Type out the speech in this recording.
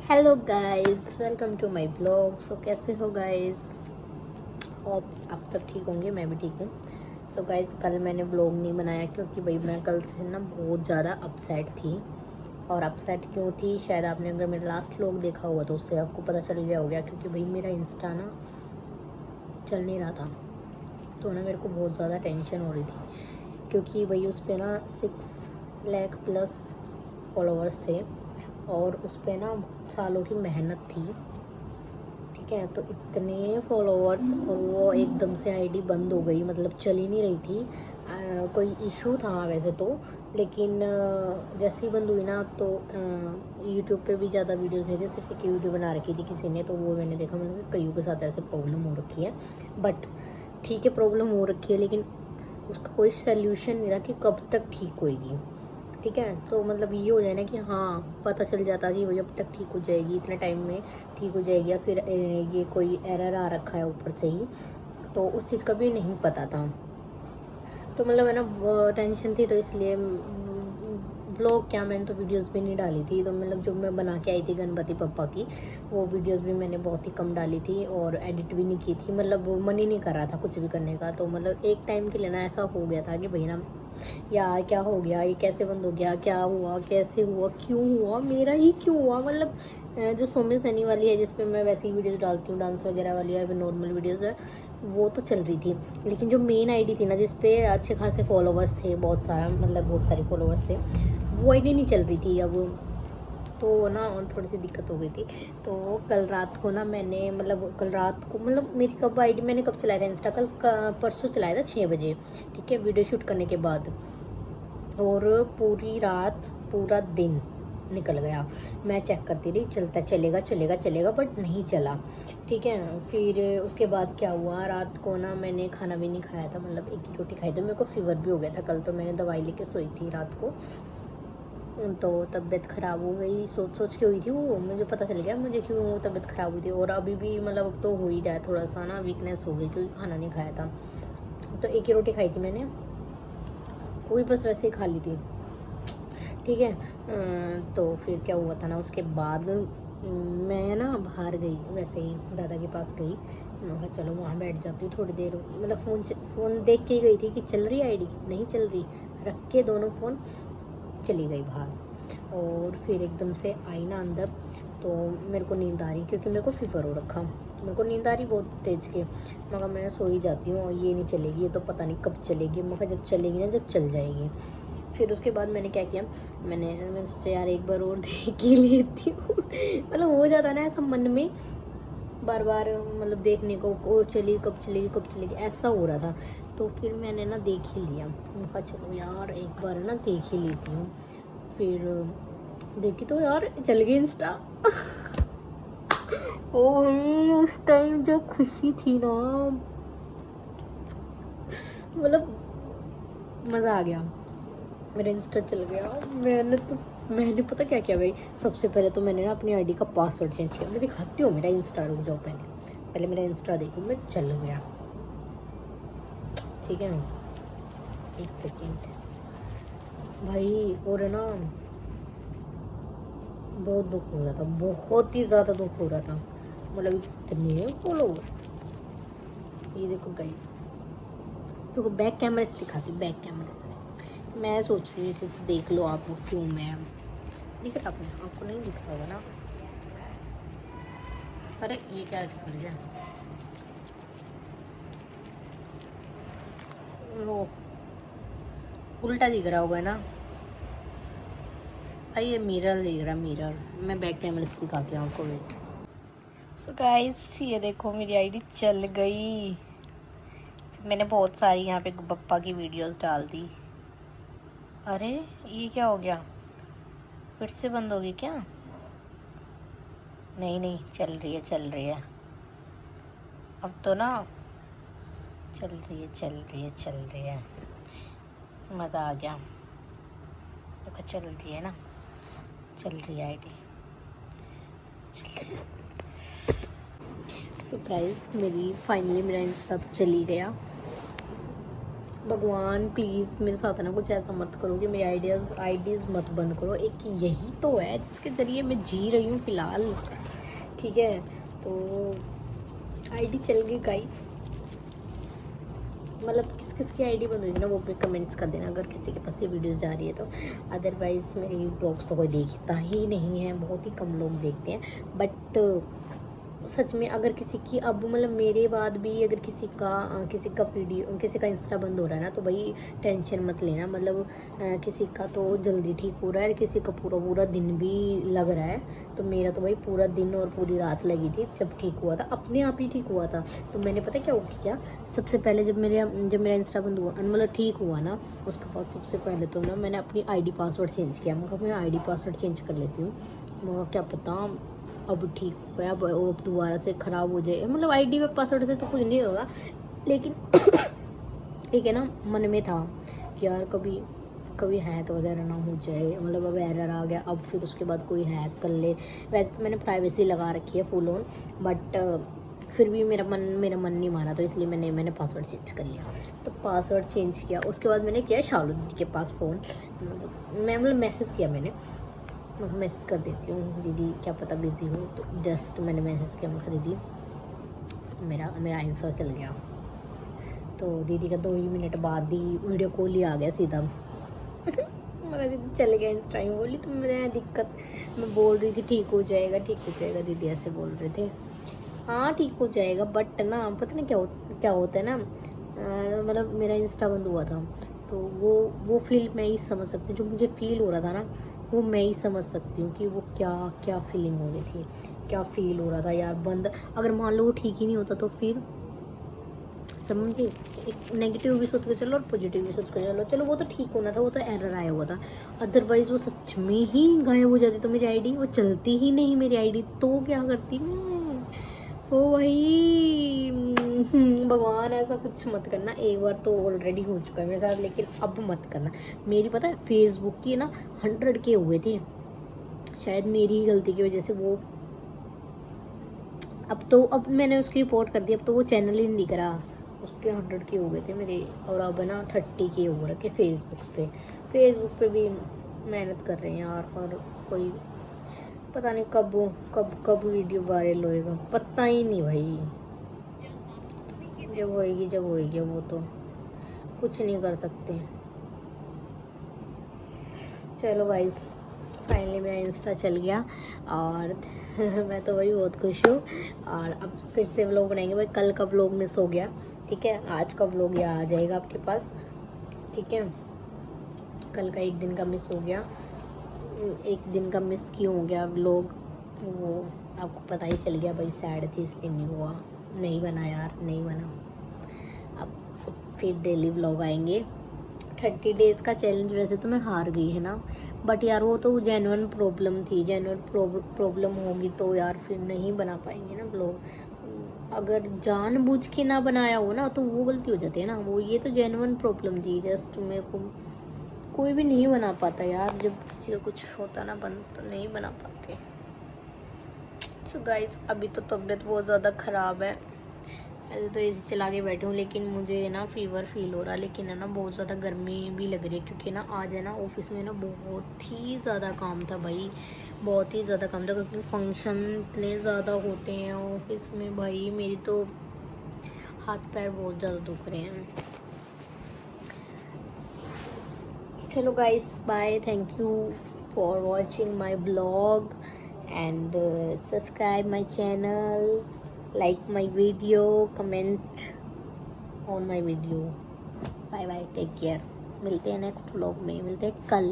Hello guys, welcome to my blog. So कैसे हो guys? Hope आप सब ठीक होंगे, मैं भी ठीक हूँ। सो गाइस, कल मैंने ब्लॉग नहीं बनाया क्योंकि भाई मैं कल से ना बहुत ज़्यादा अपसेट थी। और अपसेट क्यों थी, शायद आपने अगर मेरा लास्ट ब्लॉग देखा होगा तो उससे आपको पता चल गया होगा। क्योंकि भाई मेरा इंस्टा ना चल नहीं रहा था, तो ना मेरे को बहुत ज़्यादा टेंशन हो रही थी। क्योंकि भाई उस पर ना 6 लाख प्लस फॉलोअर्स थे और उस पर ना सालों की मेहनत थी। ठीक है, तो इतने फॉलोअर्स और वो एकदम से आईडी बंद हो गई, मतलब चल ही नहीं रही थी। कोई इशू था वैसे तो, लेकिन जैसे ही बंद हुई ना तो यूट्यूब पे भी ज़्यादा वीडियोस नहीं थे, सिर्फ एक वीडियो बना रखी थी किसी ने, तो वो मैंने देखा। मतलब कईयों के साथ ऐसे प्रॉब्लम हो रखी है, बट ठीक है, प्रॉब्लम हो रखी है, लेकिन उसका कोई सोल्यूशन नहीं था कि कब तक ठीक होएगी। ठीक है, तो मतलब ये हो जाए ना कि हाँ पता चल जाता कि वही अब तक ठीक हो जाएगी, इतने टाइम में ठीक हो जाएगी, या फिर ये कोई एरर आ रखा है ऊपर से ही, तो उस चीज़ का भी नहीं पता था। तो मतलब है ना टेंशन थी, तो इसलिए व्लॉग क्या, मैंने तो वीडियोस भी नहीं डाली थी। तो मतलब जो मैं बना के आई थी गणपति पप्पा की, वो वीडियोस भी मैंने बहुत ही कम डाली थी और एडिट भी नहीं की थी। मतलब वो मन ही नहीं कर रहा था कुछ भी करने का। तो मतलब एक टाइम के लिए ना ऐसा हो गया था कि भाई ना यार क्या हो गया, ये कैसे बंद हो गया, क्या हुआ, कैसे हुआ, क्यों हुआ, मेरा ही क्यों हुआ। मतलब जो सौम्य सैनी वाली है जिसपे मैं वैसी वीडियोस डालती हूँ, डांस वगैरह वाली है, नॉर्मल वीडियोस है, वो तो चल रही थी। लेकिन जो मेन आईडी थी ना, जिसपे अच्छे खासे फॉलोवर्स थे, बहुत सारा, मतलब बहुत सारे फॉलोवर्स थे, वो आईडी नहीं चल रही थी अब। तो ना थोड़ी सी दिक्कत हो गई थी। तो कल रात को ना मैंने, मतलब कल रात को, मतलब मेरी कब आईडी मैंने कब चलाया था इंस्टा, परसों चलाया था 6 बजे। ठीक है, वीडियो शूट करने के बाद। और पूरी रात पूरा दिन निकल गया, मैं चेक करती रही, चलता चलेगा चलेगा चलेगा, बट नहीं चला। ठीक है, फिर उसके बाद क्या हुआ, रात को ना मैंने खाना भी नहीं खाया था, मतलब एक ही रोटी खाई थी। मेरे को फीवर भी हो गया था कल, तो मैंने दवाई लेके सोई थी रात को। तो तबीयत ख़राब हो गई, सोच सोच के हुई थी वो, मुझे पता चल गया मुझे क्यों तबीयत ख़राब हुई थी। और अभी भी मतलब अब तो हो ही जाए, थोड़ा सा ना वीकनेस हो गई क्योंकि खाना नहीं खाया था। तो एक ही रोटी खाई थी मैंने, वो भी बस वैसे ही खा ली थी। ठीक है, तो फिर क्या हुआ था ना, उसके बाद मैं ना बाहर गई, वैसे ही दादा के पास गई। मैं कहा चलो वहाँ बैठ जाती हूँ थोड़ी देर, मतलब फ़ोन देख के ही गई थी कि चल रही आईडी, नहीं चल रही, रख के दोनों फ़ोन चली गई बाहर। और फिर एकदम से आई ना अंदर, तो मेरे को नींद आ रही, क्योंकि मेरे को फीवर हो रखा, मेरे को नींद आ रही बहुत तेज के। मैं कहा मैं सो ही जाती हूँ, ये नहीं चलेगी, ये तो पता नहीं कब चलेगी। मैं कहा जब चलेगी ना, जब चल जाएगी। फिर उसके बाद मैंने क्या किया, मैंने सोचा यार एक बार और देख ही लेती हूँ। मतलब हो जाता ना ऐसा मन में, बार बार मतलब देखने को, और चली कब चलेगी कब चलेगी, ऐसा हो रहा था। तो फिर मैंने ना देख ही लिया, मैं कहा चलो यार एक बार ना देख ही लेती हूँ। फिर देखी तो यार चल गई इंस्टा। ओ उस टाइम जो खुशी थी ना, मतलब मज़ा आ गया, मेरा इंस्टा चल गया। मैंने पता क्या किया भाई, सबसे पहले तो मैंने ना अपनी आईडी का पासवर्ड चेंज किया। मैं दिखाती हूँ मेरा इंस्टा, रुक जाओ, पहले पहले मेरा इंस्टा देखो, मैं चल गया। ठीक है, एक सेकेंड भाई। और है ना बहुत दुख हो रहा था, बहुत ही ज़्यादा दुख हो रहा था, मतलब इतने फॉलोवर्स। ये देखो गाइस, देखो बैक कैमरे से दिखाती हूँ, बैक कैमरे से मैं सोच रही हूँ, इसे देख लो आप, क्यों मैं दिख रहा, आपको नहीं दिख रहा होगा ना। अरे ये क्या दिख रही है, वो उल्टा दिख रहा होगा ना भाई, ये मिरर दिख रहा, मिरर। मैं बैक कैमरे से दिखाती हूँ आपको, वेट। सो गाइस, ये देखो मेरी आईडी चल गई। मैंने बहुत सारी यहाँ पे पप्पा की वीडियोस डाल दी। अरे ये क्या हो गया, फिर से बंद हो गई क्या? नहीं नहीं, चल रही है चल रही है, अब तो ना चल रही है चल रही है चल रही है, मज़ा आ गया। देखो चल रही है ना, चल रही है आईडी। सो गाइस, मेरी फाइनली मेरा इंस्टा तो चल ही गया। भगवान प्लीज़ मेरे साथ ना कुछ ऐसा मत करो कि मेरी आईडीज़ मत बंद करो। एक यही तो है जिसके ज़रिए मैं जी रही हूँ फ़िलहाल, ठीक है। तो आईडी चल गई गाइस, मतलब किस किस की आईडी बंद होगी ना वो भी कमेंट्स कर देना अगर किसी के पास ये वीडियोस जा रही है तो। अदरवाइज़ मेरी ब्लॉग्स तो कोई देखता ही नहीं है, बहुत ही कम लोग देखते हैं। बट सच में अगर किसी की अब मतलब मेरे बाद भी अगर किसी का वीडियो किसी का इंस्टा बंद हो रहा है ना तो भाई टेंशन मत लेना। मतलब किसी का तो जल्दी ठीक हो रहा है, किसी का पूरा पूरा दिन भी लग रहा है। तो मेरा तो भाई पूरा दिन और पूरी रात लगी थी जब ठीक हुआ था, अपने आप ही ठीक हुआ था। तो मैंने पता क्या किया, सबसे पहले जब मेरा इंस्टा बंद हुआ मतलब ठीक हुआ ना, उसके बाद सबसे पहले तो ना मैंने अपनी आईडी पासवर्ड चेंज किया। मैं आईडी पासवर्ड चेंज कर लेती हूँ, क्या पता अब ठीक हो गया, अब दोबारा से ख़राब हो जाए। मतलब आईडी में पासवर्ड से तो कुछ नहीं होगा, लेकिन ठीक है ना, मन में था कि यार कभी हैक वगैरह ना हो जाए। मतलब अब एरर आ गया, अब फिर उसके बाद कोई हैक कर ले। वैसे तो मैंने प्राइवेसी लगा रखी है फुल ऑन, बट फिर भी मेरा मन नहीं माना, तो इसलिए मैंने पासवर्ड चेंज कर लिया। तो पासवर्ड चेंज किया, उसके बाद मैंने किया शालू दीदी के पास फ़ोन। मैं मतलब मैसेज किया, मैं मैसेज कर देती हूँ दीदी क्या पता बिज़ी हो। तो जस्ट मैंने मैसेज किया, मैं कहा दीदी मेरा आंसर चल गया। तो दीदी का 2 ही मिनट बाद ही वीडियो कॉल ही आ गया सीधा। मगर दीदी चले गए इंस्टा में, बोली तो मेरा दिक्कत, मैं बोल रही थी ठीक हो जाएगा दीदी ऐसे बोल रहे थे। हाँ ठीक हो जाएगा, बट ना पता नहीं क्या होता है ना, मतलब मेरा इंस्टा बंद हुआ था तो वो फील मैं ही समझ सकती हूँ। जो मुझे फील हो रहा था ना वो मैं ही समझ सकती हूँ कि वो क्या फीलिंग हो रही थी, क्या फील हो रहा था यार बंद। अगर मान लो वो ठीक ही नहीं होता तो फिर समझे, एक नेगेटिव भी सोच के चलो और पॉजिटिव भी सोच के चलो वो तो ठीक होना था, वो तो एरर आया हुआ था। अदरवाइज़ वो सच में ही गायब हो जाती तो मेरी आईडी, वो चलती ही नहीं मेरी आईडी, तो क्या करती मैं। ओ भाई भगवान ऐसा कुछ मत करना। एक बार तो ऑलरेडी हो चुका है मेरे साथ, लेकिन अब मत करना। मेरी पता है फेसबुक की ना 100K हुए थे, शायद मेरी ही गलती की वजह से वो। अब मैंने उसकी रिपोर्ट कर दी, अब तो वो चैनल ही नहीं दिख रहा। उस पर 100K हो गए थे मेरे, और अब ना 30K हो रखे फेसबुक पे भी मेहनत कर रहे हैं यार। और कोई पता नहीं कब वीडियो वायरल होएगा, पता ही नहीं भाई। जब होएगी वो तो कुछ नहीं कर सकते। चलो गाइस, फाइनली मेरा इंस्टा चल गया और मैं तो वही बहुत खुश हूँ। और अब फिर से व्लॉग बनाएंगे भाई। कल का व्लॉग मिस हो गया, ठीक है, आज का व्लॉग यहाँ आ जाएगा आपके पास, ठीक है। कल का एक दिन का मिस हो गया, एक दिन का मिस क्यों हो गया व्लॉग वो आपको पता ही चल गया भाई, सैड थी इसलिए नहीं हुआ, नहीं बना यार, नहीं बना। अब फिर डेली व्लॉग आएंगे। 30 डेज़ का चैलेंज वैसे तो मैं हार गई है ना, बट यार वो तो जेन्युइन प्रॉब्लम थी, जेन्युइन प्रॉब्लम होगी तो यार फिर नहीं बना पाएंगे ना व्लॉग। अगर जानबूझ के ना बनाया हो ना तो वो गलती हो जाती है ना, वो ये तो जेन्युइन प्रॉब्लम थी। जस्ट मेरे को कोई भी नहीं बना पाता यार, जब किसी का कुछ होता ना बंद तो नहीं बना पाते। सो गाइस, अभी तो तबीयत बहुत ज़्यादा ख़राब है, ऐसे तो एसी चला के बैठी हूँ, लेकिन मुझे ना फीवर फील हो रहा है। लेकिन है ना बहुत ज़्यादा गर्मी भी लग रही है, क्योंकि ना आज है ना ऑफिस में ना बहुत ही ज़्यादा काम था भाई, बहुत ही ज़्यादा काम था, क्योंकि फंक्शन इतने ज़्यादा होते हैं ऑफिस में भाई। मेरी तो हाथ पैर बहुत ज़्यादा दुख रहे हैं। चलो guys bye, thank you for watching my blog and subscribe my channel, like my video, comment on my video. Bye bye, take care। मिलते हैं नेक्स्ट व्लॉग में, मिलते हैं कल।